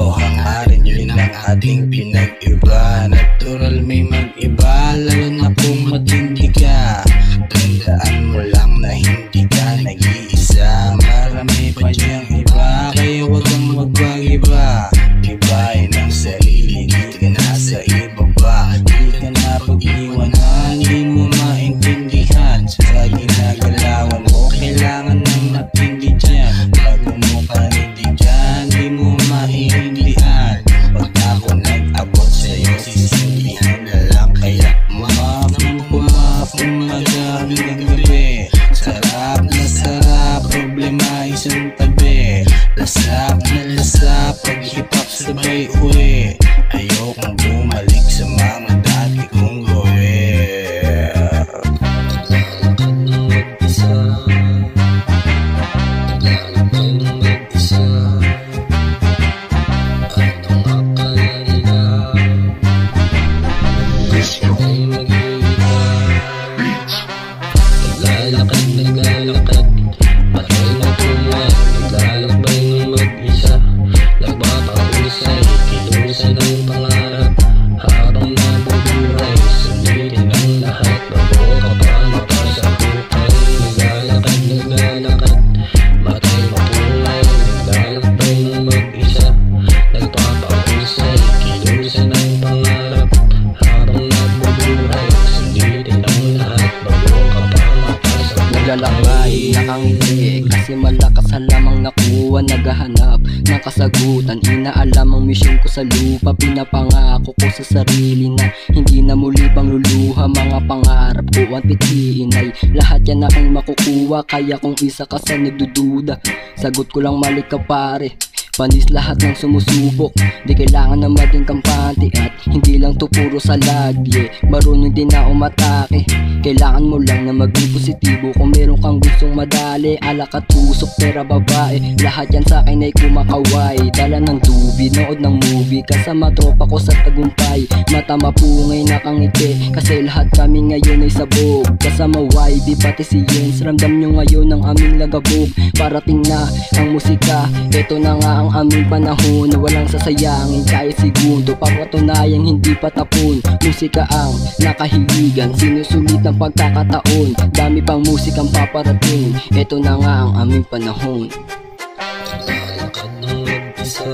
o hangarin, yun ang ating pinag-iba. Natural may mag-iba, lalo na kung matindi ka. Tandaan mo lang na hindi ka nag-iisa, marami pa diyang iba, kaya wag kang magpag-iba. Ibahin ang sarili, di ka nasa ibaba. Di ka na pag-iwanan, di mo maintindihan. Sa ginagalawan mo, kailangan ng matindi dyan. Bago mo panindigan, di mo maintindihan. Pag ako nag-abot sa'yo, sisindihan na lang. Kaya umaga hanggang gabi. Sarap na sarap, problema isang tabi. Lasap na lasap, pag-hip-hop sabay uwi. Ayokong bumalik sa mga dati kong gawin. Naglalakad ng mag-isa, naglalakbay ng mag-isa. Anong akala nila? Gusto ko'y mag-iiba. Naglalakad, naglalakad, patay na tuwan. Naglalakbay ng mag-isa, nagpapahusay, kilusan ng pangarap. Habang nabubuhay, sulitin ang lahat bago ka pa makasakupay. Naglalakad, naglalakad, matay mapulay. Naglalakbay ng mag-isa, nagpapahusay, kilusan ng pangarap. Habang nabubuhay, sulitin ang lahat bago ka pa makasakupay. Naglalakbay, nakangiti, kasi malakas sa lamang nakuha. Naghahanap ng kasagutan, inaalam ang misyon ko sa lupa. Pinapangako ko sa sarili na hindi na muli pang luluha. Mga pangarap ko ang pithiin ay lahat yan aking makukuha. Kaya kung isa ka sa nagdududa, sagot ko lang mali ka pare. Panis lahat ng sumusubok, di kailangan na maging kampante. At hindi lang to puro sa lagye, marunong din na umatake. Kailangan mo lang na maging positibo. Kung meron kang gustong madali, alak at usok, pera, babae, lahat yan sa akin ay kumakaway. Dala ng tubi, nood ng movie, kasama tropa ko sa tagumpay. Mata mapungay, nakangiti, kasi lahat kami ngayon ay sabog. Kasama YB, pati si Jens, ramdam nyo ngayon ang aming lagabog. Parating na ang musika, eto na nga ang aming panahon. Walang sasayangin kahit segundo, papatunayang hindi patapon. Musika ang nakahiligan, sinusulit ng pagkakataon. Dami pang musikang paparating, eto na nga ang aming panahon. Naglalakad ng mag-isa,